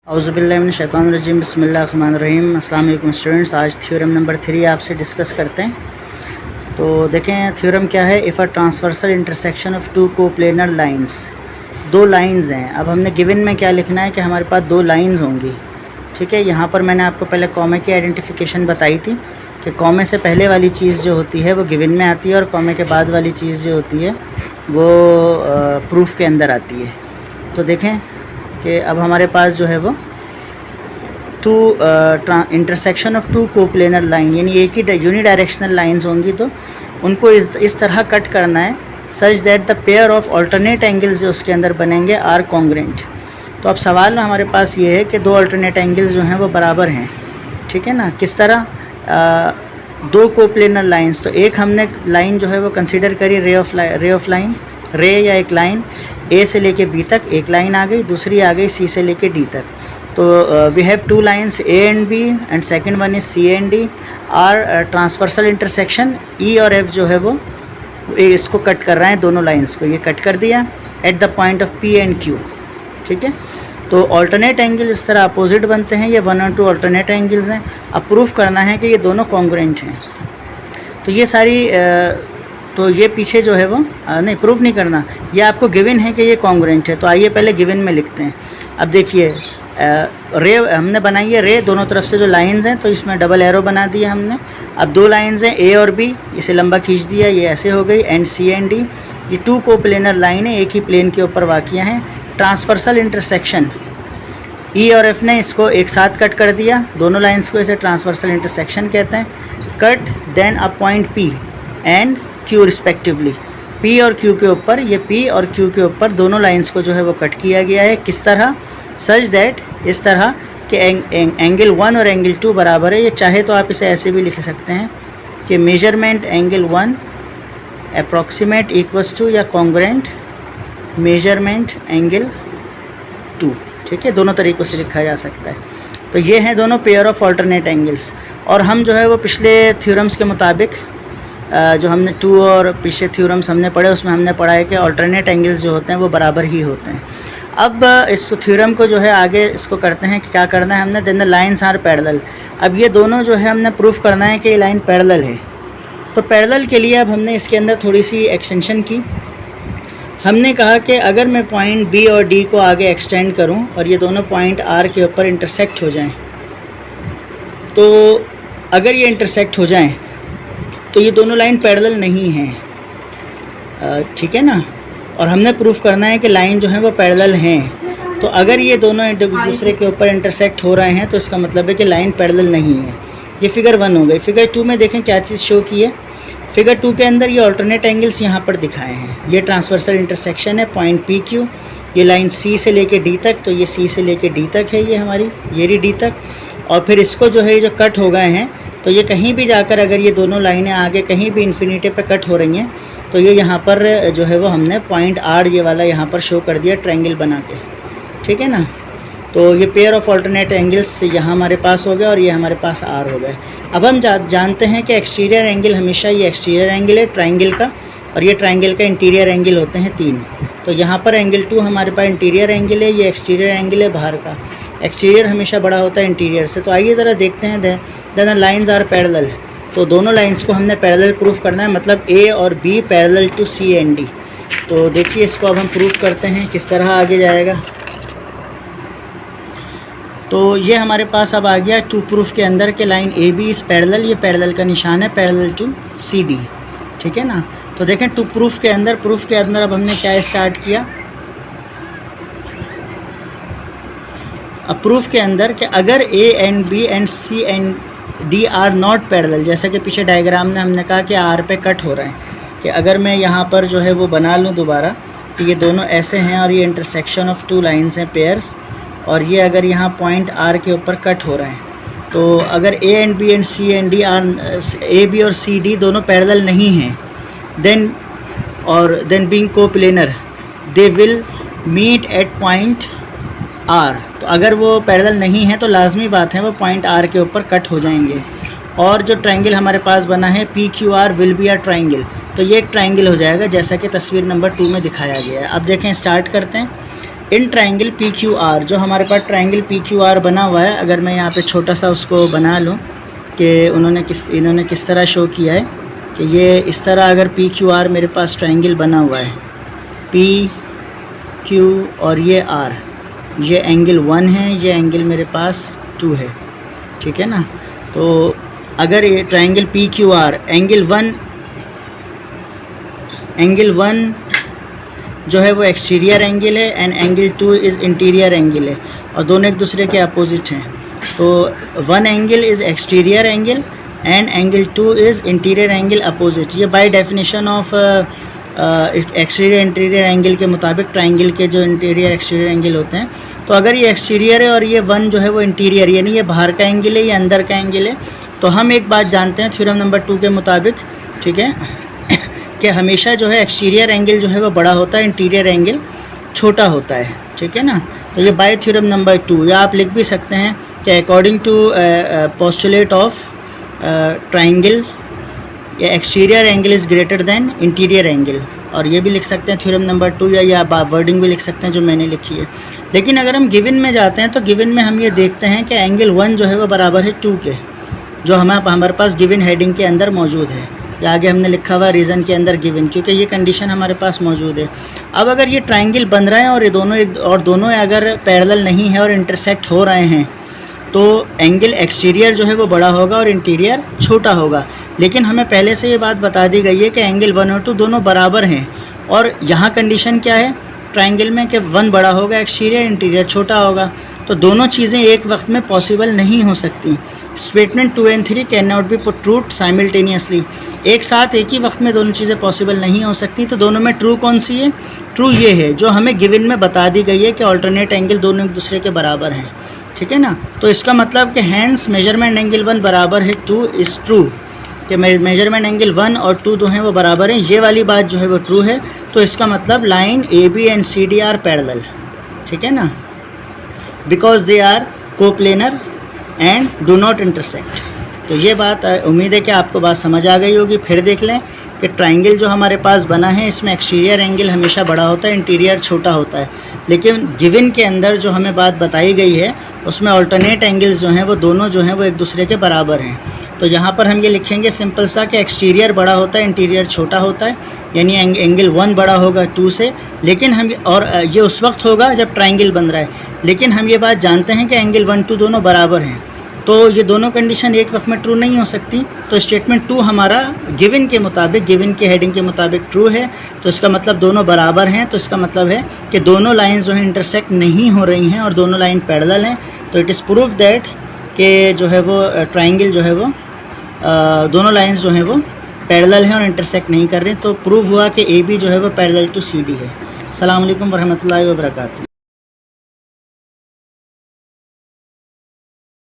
औज़ुबिल्लाहिमिनश्शैतानिर्रजीम बिस्मिल्लाहिर्रहमानिर्रहीम। अस्सलाम वालेकुम स्टूडेंट्स। आज थ्योरम नंबर 3 आपसे डिस्कस करते हैं। तो देखें थ्योरम क्या है। If a transversal intersection of two coplanar lines, दो लाइंस हैं। अब हमने गिवन में क्या लिखना है कि हमारे पास दो लाइंस होंगी। ठीक है, यहाँ पर मैंने आपको पहले कॉमे की आइडेंटिफिकेशन बताई थी कि कॉमे से पहले वाली चीज़ जो होती है वो गिवन में आती है और कॉमे के बाद वाली चीज़ जो होती है वो प्रूफ के अंदर आती है। तो देखें कि अब हमारे पास जो है वो two intersection of two coplanar line, यानी एक ही यूनिडायरेक्शनल लाइंस होंगी तो उनको इस तरह कट करना है such that the pair of alternate angles जो उसके अंदर बनेंगे आर कॉन्ग्रेंट। तो अब सवाल ना हमारे पास ये है कि दो अल्टरनेट एंगल्स जो हैं वो बराबर हैं। ठीक है ना, किस तरह? दो कोप्लेनर लाइंस, तो एक हमने लाइन जो है वो कंसिडर करी रे ऑफ लाइन, रे या एक लाइन ए से लेके बी तक एक लाइन आ गई, दूसरी आ गई सी से लेके डी तक। तो we have two lines A and B and second one is C and D are transversal intersection. E और एफ जो है वो इसको कट कर रहे हैं, दोनों लाइंस को ये कट कर दिया at the point of P and Q. ठीक है, तो ऑल्टरनेट एंगल इस तरह अपोजिट बनते हैं, ये वन और टू ऑल्टरनेट एंगल्स हैं। अब प्रूफ करना है कि ये दोनों कॉन्ग्रुएंट हैं। तो ये सारी तो ये पीछे जो है वो नहीं, प्रूफ नहीं करना, ये आपको गिवन है कि ये कॉन्ग्रुएंट है। तो आइए पहले गिवन में लिखते हैं। अब देखिए रे हमने बनाई है, रे दोनों तरफ से जो लाइंस हैं तो इसमें डबल एरो बना दिया हमने। अब दो लाइंस हैं ए और बी, इसे लंबा खींच दिया, ये ऐसे हो गई। एंड सी एंड डी, ये टू कोप्लेनर लाइन है, एक ही प्लेन के ऊपर वाक़िया हैं। ट्रांसवर्सल इंटरसेक्शन, ई और एफ ने इसको एक साथ कट कर दिया, दोनों लाइंस को, इसे ट्रांसवर्सल इंटरसेक्शन कहते हैं। Cut then a point P and Q respectively, P और क्यू के ऊपर, ये पी और क्यू के ऊपर दोनों लाइंस को जो है वो कट किया गया है। किस तरह? सच दैट, इस तरह कि एंगल 1 और एंगल 2 बराबर है। ये चाहे तो आप इसे ऐसे भी लिख सकते हैं कि measurement angle 1 approximate equals to या कॉन्ग्रुएंट मेजरमेंट एंगल 2। ठीक है, दोनों तरीक़ों से लिखा जा सकता है। तो ये हैं दोनों पेयर ऑफ अल्टरनेट एंगल्स। और हम जो है वो पिछले थ्योरम्स के मुताबिक जो हमने 2 और पीछे थ्योरम्स हमने पढ़े उसमें हमने पढ़ा है कि अल्टरनेट एंगल्स जो होते हैं वो बराबर ही होते हैं। अब इस थ्योरम को जो है आगे इसको करते हैं कि क्या करना है हमने। Then the lines are parallel. अब ये दोनों जो है हमने प्रूफ करना है कि ये लाइन पैरेलल है। तो पैरेलल के लिए अब हमने इसके अंदर थोड़ी सी एक्सटेंशन की। हमने कहा कि अगर मैं पॉइंट बी और डी को आगे एक्सटेंड करूं और ये दोनों पॉइंट आर के ऊपर इंटरसेक्ट हो जाएं, तो अगर ये इंटरसेक्ट हो जाएं तो ये दोनों लाइन पैरेलल नहीं हैं। ठीक है ना, और हमने प्रूफ करना है कि लाइन जो है वो पैरेलल हैं। तो अगर ये दोनों एक दूसरे के ऊपर इंटरसेक्ट हो रहे हैं तो इसका मतलब है कि लाइन पैरेलल नहीं है। ये फिगर 1 हो गई। फिगर 2 में देखें क्या चीज़ शो की है। फिगर 2 के अंदर ये ऑल्टरनेट एंगल्स यहाँ पर दिखाए हैं। ये ट्रांसवर्सल इंटरसेक्शन है पॉइंट पी क्यू, ये लाइन सी से लेके डी तक, तो ये सी से लेके डी तक है, ये हमारी ये डी तक। और फिर इसको जो है जो कट हो गए हैं, तो ये कहीं भी जाकर अगर ये दोनों लाइनें आगे कहीं भी इन्फिनिटी पे कट हो रही हैं तो ये यहाँ पर जो है वो हमने पॉइंट आर ये वाला यहाँ पर शो कर दिया ट्रायंगल बना के। ठीक है ना, तो ये पेयर ऑफ अल्टरनेट एंगल्स यहाँ हमारे पास हो गया और ये हमारे पास आर हो गए। अब हम जानते हैं कि एक्सटीरियर एंगल हमेशा ये एक्सटीरियर एंगल है ट्रायंगल का, और ये ट्रायंगल का इंटीरियर एंगल होते हैं 3। तो यहाँ पर एंगल 2 हमारे पास इंटीरियर एंगल है, ये एक्सटीरियर एंगल है बाहर का। एक्सटीरियर हमेशा बड़ा होता है इंटीरियर से। तो आइए ज़रा देखते हैं। देन लाइंस आर पैरेलल, तो दोनों लाइंस को हमने पैरेलल प्रूफ करना है, मतलब ए और B parallel to C and D. तो देखिए इसको अब हम प्रूफ करते हैं किस तरह आगे जाएगा। तो ये हमारे पास अब आ गया टू प्रूफ के अंदर के लाइन ए बी इस पैरेलल, ये पैरेलल का निशान है, पैरेलल टू सी डी। ठीक है ना, तो देखें टू प्रूफ के अंदर अब हमने क्या स्टार्ट किया। अब प्रूफ के अंदर कि अगर A and B and C and D are not parallel, जैसा कि पीछे डायग्राम में हमने कहा कि आर पे कट हो रहे हैं, कि अगर मैं यहाँ पर जो है वो बना लूँ दोबारा कि ये दोनों ऐसे हैं और ये इंटरसेक्शन ऑफ टू लाइंस हैं पेयर्स, और ये अगर यहाँ पॉइंट आर के ऊपर कट हो रहे हैं, तो अगर A and B and C and D are, A B और सी डी दोनों पैरेलल नहीं हैं, then being coplanar they will meet at point R. तो अगर वो पैरेलल नहीं है तो लाजमी बात है वो पॉइंट आर के ऊपर कट हो जाएंगे। और जो ट्रायंगल हमारे पास बना है P Q R will be a triangle, तो ये एक ट्रायंगल हो जाएगा जैसा कि तस्वीर नंबर 2 में दिखाया गया है। अब देखें, स्टार्ट करते हैं। In triangle P Q R, जो हमारे पास ट्राइंगल पी क्यू आर बना हुआ है, अगर मैं यहाँ पे छोटा सा उसको बना लूँ कि इन्होंने किस तरह शो किया है कि ये इस तरह अगर पी क्यू आर मेरे पास ट्राइंगल बना हुआ है, पी क्यू और ये आर, ये एंगल 1 है, ये एंगल मेरे पास 2 है, ठीक है ना। तो अगर ये triangle P Q R angle 1 जो है वो एक्सटीरियर एंगल है and angle 2 is interior angle है, और दोनों एक दूसरे के अपोजिट हैं। तो 1 angle is exterior angle and angle 2 is interior angle opposite. ये by definition of exterior interior angle के मुताबिक ट्राइंगल के जो इंटीरियर एक्सटीरियर एंगल होते हैं, तो अगर ये एक्सटीरियर है और ये 1 जो है वो इंटीरियर, यानी ये बाहर का एंगल है, ये अंदर का एंगल है, तो हम एक बात जानते हैं थ्योरम नंबर 2 के मुताबिक, ठीक है, कि हमेशा जो है एक्सटीरियर एंगल जो है वो बड़ा होता है, इंटीरियर एंगल छोटा होता है, ठीक है ना। तो ये बाय थ्योरम नंबर 2, या आप लिख भी सकते हैं कि according to postulate of triangle exterior angle is greater than interior angle, और ये भी लिख सकते हैं थ्योरम नंबर 2, या वर्डिंग भी लिख सकते हैं जो मैंने लिखी है। लेकिन अगर हम गिवन में जाते हैं तो गिवन में हम ये देखते हैं कि एंगल 1 जो है वो बराबर है 2 के, जो हमारे पास गिवन हेडिंग के अंदर मौजूद है, या आगे हमने लिखा हुआ रीज़न के अंदर गिवन, क्योंकि ये कंडीशन हमारे पास मौजूद है। अब अगर ये ट्राइंगल बन रहा है और ये दोनों अगर पैरेलल नहीं है और इंटरसेक्ट हो रहे हैं, तो एंगल एक्सटीरियर जो है वो बड़ा होगा और इंटीरियर छोटा होगा। लेकिन हमें पहले से ये बात बता दी गई है कि एंगल 1 और 2 दोनों बराबर हैं, और यहाँ कंडीशन क्या है ट्राइंगल में कि 1 बड़ा होगा एक्सटीरियर, इंटीरियर छोटा होगा। तो दोनों चीज़ें एक वक्त में पॉसिबल नहीं हो सकती। Statement 2 and 3 can not be put true simultaneously, एक साथ एक ही वक्त में दोनों चीज़ें पॉसिबल नहीं हो सकती। तो दोनों में ट्रू कौन सी है? ट्रू ये है जो हमें गिवन में बता दी गई है कि अल्टरनेट एंगल दोनों एक दूसरे के बराबर हैं, ठीक है ना। तो इसका मतलब कि हैंस मेजरमेंट एंगल 1 बराबर है 2 इज़ ट्रू, कि मेजरमेंट एंगल 1 और 2 जो हैं वो बराबर हैं, ये वाली बात जो है वो ट्रू है। तो इसका मतलब line AB and CD are parallel, ठीक है ना, because they are coplanar and do not intersect. तो ये बात उम्मीद है कि आपको बात समझ आ गई होगी। फिर देख लें कि ट्राइंगल जो हमारे पास बना है इसमें एक्सटीरियर एंगल हमेशा बड़ा होता है, इंटीरियर छोटा होता है, लेकिन गिवन के अंदर जो हमें बात बताई गई है उसमें अल्टरनेट एंगल्स जो हैं वो दोनों जो हैं वो एक दूसरे के बराबर हैं। तो यहाँ पर हम ये लिखेंगे सिंपल सा कि एक्सटीरियर बड़ा होता है, इंटीरियर छोटा होता है, यानी एंगल 1 बड़ा होगा 2 से। लेकिन हम ये उस वक्त होगा जब ट्राइंगल बन रहा है, लेकिन हम ये बात जानते हैं कि एंगल 1 2 दोनों बराबर हैं, तो ये दोनों कंडीशन एक वक्त में ट्रू नहीं हो सकती। तो स्टेटमेंट 2 हमारा गिवन के मुताबिक, गिवन के हेडिंग के मुताबिक ट्रू है। तो इसका मतलब दोनों बराबर हैं, तो इसका मतलब है कि दोनों लाइंस जो हैं इंटरसेक्ट नहीं हो रही हैं और दोनों लाइन पैरेलल हैं। तो इट इज़ प्रूफ दैट कि जो है वो ट्राइंगल जो है वो दोनों लाइंस जो हैं वो पैरेलल हैं और इंटरसेक्ट नहीं कर रहे हैं। तो प्रूव हुआ कि AB जो है वो पैरेलल टू CD है। अस्सलाम वालेकुम वरहमतुल्लाहि वबरकातुहू।